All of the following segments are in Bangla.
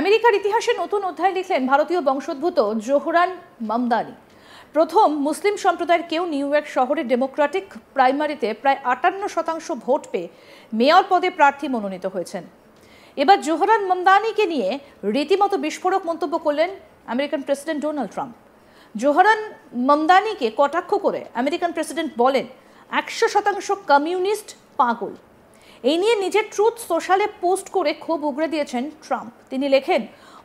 আমেরিকার ইতিহাসে নতুন অধ্যায় লিখলেন ভারতীয় বংশোদ্ভূত জোহরান মামদানি। প্রথম মুসলিম সম্প্রদায়ের কেউ নিউ ইয়র্ক শহরের ডেমোক্রেটিক প্রাইমারিতে প্রায় 58% ভোট পেয়ে মেয়র পদে প্রার্থী মনোনীত হয়েছেন। এবার জোহরান মামদানিকে নিয়ে রীতিমতো বিস্ফোরক মন্তব্য করলেন American president Donald Trump. Zohran মামদানিকে কটাক্ষ করে আমেরিকান প্রেসিডেন্ট বলেন 100% কমিউনিস্ট পাগল। এই নিয়ে নিজের ট্রুথ সোশ্যালে পোস্ট করে ক্ষোভ উগরে দিয়েছেন ট্রাম্প। তিনি লেখেন,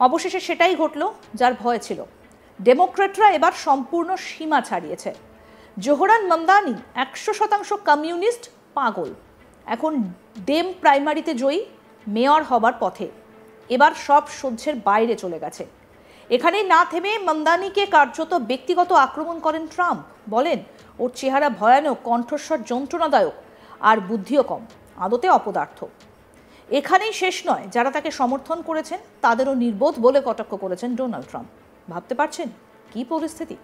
অবশেষে সেটাই ঘটল যার ভয় ছিল। ডেমোক্রেটরা এবার সম্পূর্ণ সীমা ছাড়িয়েছে। জোহরান মামদানি 100% কমিউনিস্ট পাগল। এখন ডেম প্রাইমারিতে জয়ী, মেয়র হবার পথে। এবার সব সহ্যের বাইরে চলে গেছে। এখানেই না থেমে মামদানিকে কার্যত ব্যক্তিগত আক্রমণ করেন ট্রাম্প। বলেন, ওর চেহারা ভয়ানক, কণ্ঠস্বর যন্ত্রণাদায়ক আর বুদ্ধিও কম, আদতে অপদার্থ। এখানেই শেষ নয়, যারা তাকে সমর্থন করেছেন তাদেরও নির্বোধ বলে কটাক্ষ করেছেন ডোনাল্ড ট্রাম্প। ভাবতে পারছেন কি পরিস্থিতি?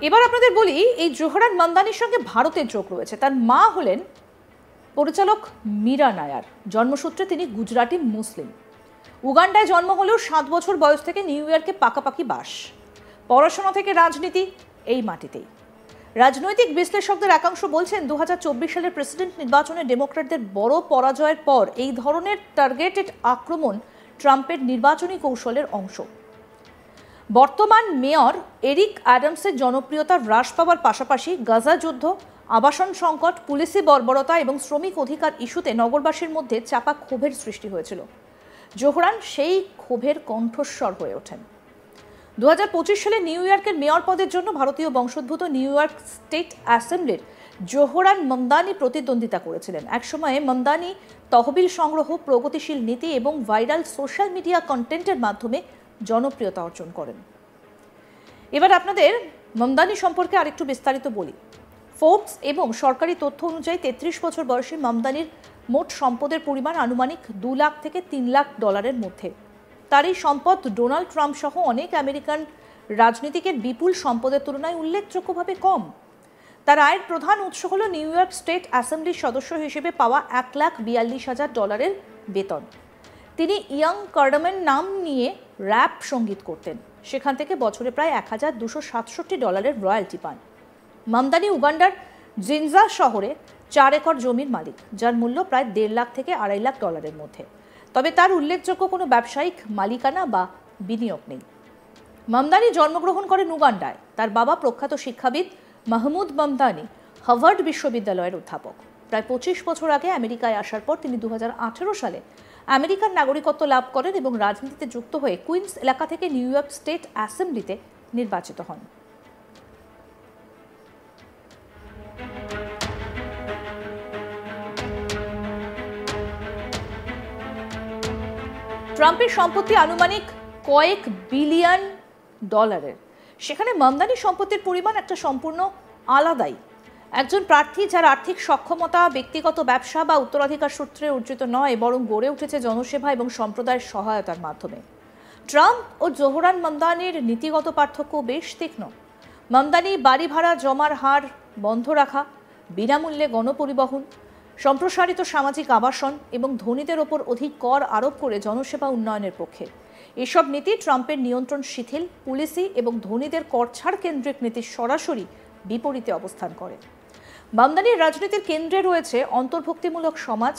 এবার আপনাদের বলি, এই জোহরান মামদানির সঙ্গে ভারতের যোগ রয়েছে। তার মা হলেন পরিচালক মীরা নায়ার। জন্মসূত্রে তিনি গুজরাটি মুসলিম। উগান্ডায় জন্ম হলেও 7 বছর বয়স থেকে নিউ ইয়র্কে পাকাপাকি বাস। পড়াশোনা থেকে রাজনীতি এই মাটিতেই। রাজনৈতিক বিশ্লেষকদের একাংশ বলছেন 2024 সালের প্রেসিডেন্ট নির্বাচনে ডেমোক্র্যাটদের বড় পরাজয়ের পর এই ধরনের টার্গেটেড আক্রমণ ট্রাম্পের নির্বাচনী কৌশলের অংশ। বর্তমান মেয়র এরিক অ্যাডামসের জনপ্রিয়তা হ্রাস পাওয়ার পাশাপাশি গাজা যুদ্ধ, আবাসন সংকট, পুলিশি বর্বরতা এবং শ্রমিক অধিকার ইস্যুতে নগরবাসীর মধ্যে চাপা ক্ষোভের সৃষ্টি হয়েছিল। জোহরান সেই ক্ষোভের কণ্ঠস্বর হয়ে ওঠেন। 2025 সালে নিউ ইয়র্কের মেয়র পদের জন্য ভারতীয় বংশোদ্ভূত নিউ ইয়র্ক স্টেট অ্যাসেম্বলির জোহরান মামদানি প্রতিদ্বন্দ্বিতা করেছিলেন। একসময়ে মামদানি তহবিল সংগ্রহ, প্রগতিশীল নীতি এবং ভাইরাল সোশ্যাল মিডিয়া কন্টেন্টের মাধ্যমে জনপ্রিয়তা অর্জন করেন। এবার আপনাদের মামদানি সম্পর্কে আরেকটু বিস্তারিত বলি। ফোর্বস এবং সরকারি তথ্য অনুযায়ী 33 বছর বয়সী মামদানির মোট সম্পদের পরিমাণ আনুমানিক $2 লাখ থেকে $3 লাখ মধ্যে। তার এই সম্পদ ডোনাল্ড ট্রাম্প সহ অনেক আমেরিকান রাজনীতিকের বিপুল সম্পদের তুলনায় উল্লেখযোগ্যভাবে কম। তার আয়ের প্রধান উৎস হল নিউ ইয়র্ক স্টেট অ্যাসেম্বলির সদস্য হিসেবে পাওয়া $1,42,000 বেতন। তিনি ইয়াং কার্ডামেন নাম নিয়ে র্যাপ সঙ্গীত করতেন। সেখান থেকে বছরে প্রায় $1,267 রয়্যালটি পান। মামদানি উগান্ডার জিনজা শহরে 4 একর জমির মালিক, যার মূল্য প্রায় $1.5 লাখ থেকে $2.5 লাখ মধ্যে। তবে তার উল্লেখযোগ্য কোনো ব্যবসায়িক মালিকানা বা বিনিয়োগ নেই। মামদানি জন্মগ্রহণ করেন উগান্ডায়। তার বাবা প্রখ্যাত শিক্ষাবিদ মাহমুদ মামদানি হার্ভার্ড বিশ্ববিদ্যালয়ের অধ্যাপক। প্রায় 25 বছর আগে আমেরিকায় আসার পর তিনি 2018 সালে আমেরিকার নাগরিকত্ব লাভ করেন এবং রাজনীতিতে যুক্ত হয়ে কুইন্স এলাকা থেকে নিউ ইয়র্ক স্টেট অ্যাসেম্বলিতে নির্বাচিত হন। ট্রাম্পের সম্পত্তি আনুমানিক কয়েক বিলিয়ন ডলারের। সেখানে মামদানির সম্পত্তির পরিমাণ একটা সম্পূর্ণ আলাদাই। একজন প্রার্থী যার আর্থিক সক্ষমতা ব্যক্তিগত ব্যবসা বা উত্তরাধিকার সূত্রে অর্জিত নয়, বরং গড়ে উঠেছে জনসেবা এবং সম্প্রদায়ের সহায়তার মাধ্যমে। ট্রাম্প ও জোহরান মামদানির নীতিগত পার্থক্য বেশ তীক্ষ্ণ। মামদানি বাড়ি ভাড়া জমার হার বন্ধ রাখা, বিনামূল্যে গণপরিবহন, সম্প্রসারিত সামাজিক আবাসন এবং ধনীদের ওপর অধিক কর আরোপ করে জনসেবা উন্নয়নের পক্ষে। এসব নীতি ট্রাম্পের নিয়ন্ত্রণ শিথিল, পুলিশি এবং ধনীদের করছাড় কেন্দ্রিক নীতির সরাসরি বিপরীতে অবস্থান করে। মামদানির রাজনীতির কেন্দ্রে রয়েছে অন্তর্ভুক্তিমূলক সমাজ,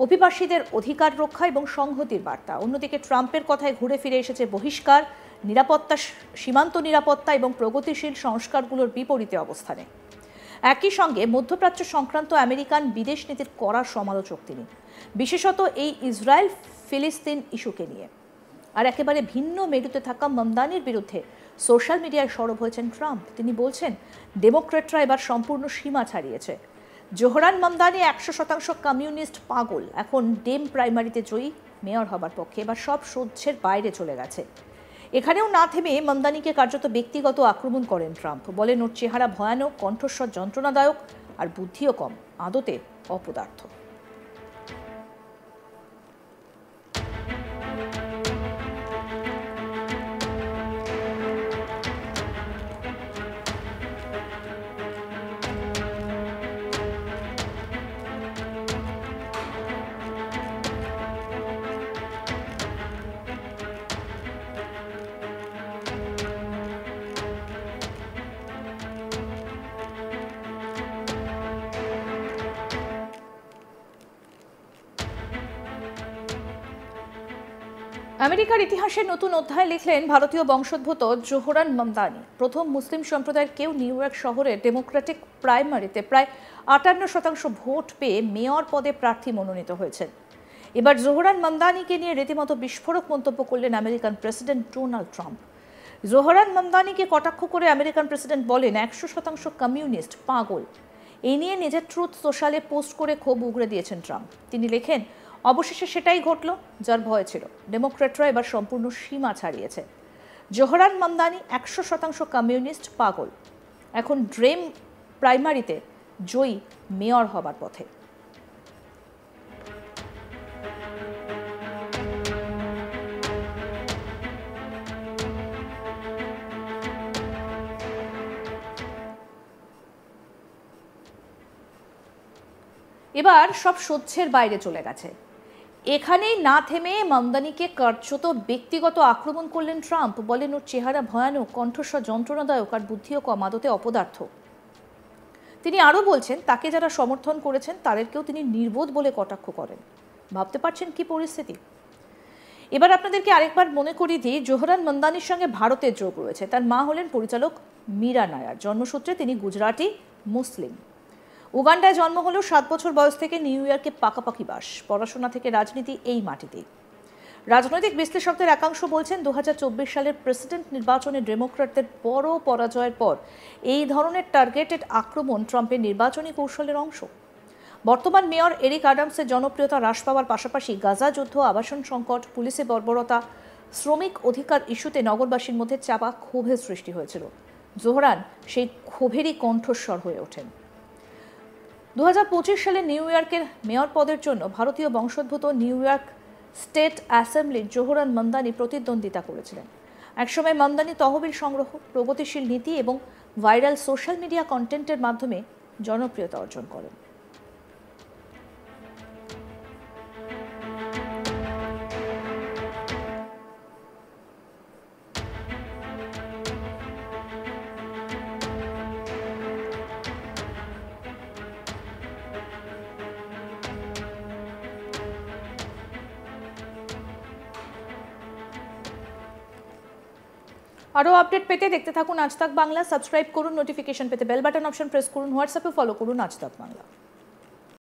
অভিবাসীদের অধিকার রক্ষা এবং সংহতির বার্তা। অন্যদিকে ট্রাম্পের কথায় ঘুরে ফিরে এসেছে বহিষ্কার, নিরাপত্তা, সীমান্ত নিরাপত্তা এবং প্রগতিশীল সংস্কারগুলোর বিপরীতে অবস্থানে। একই সঙ্গে মধ্যপ্রাচ্য সংক্রান্ত আমেরিকান বিদেশ নীতির কড়া সমালোচক তিনি, বিশেষত এই ইসরায়েল ফিলিস্তিন ইস্যুকে নিয়ে। আর একেবারে ভিন্ন মেরুতে থাকা মামদানির বিরুদ্ধে সোশ্যাল মিডিয়ায় সরব হয়েছেন ট্রাম্প। তিনি বলছেন, ডেমোক্রেটরা এবার সম্পূর্ণ সীমা ছাড়িয়েছে। জোহরান মামদানি 100% কমিউনিস্ট পাগল। এখন ডেম প্রাইমারিতে জয়ী, মেয়র হবার পক্ষে। এবার সব সহ্যের বাইরে চলে গেছে। এখানেও না থেমে মামদানিকে কার্যত ব্যক্তিগত আক্রমণ করেন ট্রাম্প। বলেন, ওর চেহারা ভয়ানক, কণ্ঠস্বর যন্ত্রণাদায়ক আর বুদ্ধিও কম, আদতে অপদার্থ। আমেরিকার ইতিহাসে নতুন অধ্যায় লিখলেন ভারতীয় বংশোদ্ভূত জোহরান মামদানি। প্রথম মুসলিম সম্প্রদায়ের কেউ নিউ ইয়র্ক শহরের ডেমোক্রেটিক প্রাইমারিতে প্রায় 58% ভোট পেয়ে মেয়র পদে প্রার্থী মনোনীত হয়েছেন। এবার জোহরান মামদানিকে নিয়ে রীতিমতো বিস্ফোরক মন্তব্য করলেন American president Donald Trump. Zohran মামদানিকে কটাক্ষ করে আমেরিকান প্রেসিডেন্ট বলেন 100% কমিউনিস্ট, পাগল। এই নিয়ে নিজের ট্রুথ সোশ্যালে পোস্ট করে ক্ষোভ উগরে দিয়েছেন ট্রাম্প। তিনি লেখেন, অবশেষে সেটাই ঘটল যার ভয় ছিল। ডেমোক্র্যাটরা এবার সম্পূর্ণ সীমা ছাড়িয়েছে। জোহরান মামদানি 100% কমিউনিস্ট, পাগল। এখন ড্রেম প্রাইমারিতে জয়ী মেয়র হবার পথে। এবার সব সহ্যের বাইরে চলে গেছে। এখানেই না থেমে মামদানিকে কার্যত ব্যক্তিগত আক্রমণ করলেন ট্রাম্প। বলেন, ওর চেহারা ভয়ানক, কণ্ঠস্বর যন্ত্রণাদায়ক আর বুদ্ধিও কম, আদতে অপদার্থ। তিনি আরও বলছেন, তাকে যারা সমর্থন করেছেন তাদেরকেও তিনি নির্বোধ বলে কটাক্ষ করেন। ভাবতে পারছেন কি পরিস্থিতি? এবার আপনাদেরকে আরেকবার মনে করিয়ে দিই, জোহরান মামদানির সঙ্গে ভারতের যোগ রয়েছে। তার মা হলেন পরিচালক মীরা নায়ার। জন্মসূত্রে তিনি গুজরাটি মুসলিম। উগান্ডায় জন্ম হলেও 7 বছর বয়স থেকে নিউ ইয়র্কে পাকাপাকি বাস। পড়াশোনা থেকে রাজনীতি এই মাটিতেই। রাজনৈতিক বিশ্লেষকদের একাংশ বলছেন 2024 সালের প্রেসিডেন্ট নির্বাচনে ডেমোক্র্যাটদের বড় পরাজয়ের পর এই ধরনের টার্গেটেড আক্রমণ ট্রাম্পের নির্বাচনী কৌশলের অংশ। বর্তমান মেয়র এরিক অ্যাডামসের জনপ্রিয়তা হ্রাস পাওয়ার পাশাপাশি গাজা যুদ্ধ, আবাসন সংকট, পুলিশে বর্বরতা, শ্রমিক অধিকার ইস্যুতে নগরবাসীর মধ্যে চাপা ক্ষোভের সৃষ্টি হয়েছিল। জোহরান সেই ক্ষোভেরই কণ্ঠস্বর হয়ে ওঠেন। 2025 সালে নিউ ইয়র্কের মেয়র পদের জন্য ভারতীয় বংশোদ্ভূত নিউ ইয়র্ক স্টেট অ্যাসেম্বলির জোহরান মামদানি প্রতিদ্বন্দ্বিতা করেছিলেন। একসময় মামদানি তহবিল সংগ্রহ, প্রগতিশীল নীতি এবং ভাইরাল সোশ্যাল মিডিয়া কন্টেন্টের মাধ্যমে জনপ্রিয়তা অর্জন করেন। আরও আপডেট পেতে দেখতে থাকুন আজ তাক বাংলা। সাবস্ক্রাইব করুন, নোটিফিকেশন পেতে বেল বাটন অপশন প্রেস করুন, হোয়াটসঅ্যাপে ফলো করুন আজ তাক বাংলা।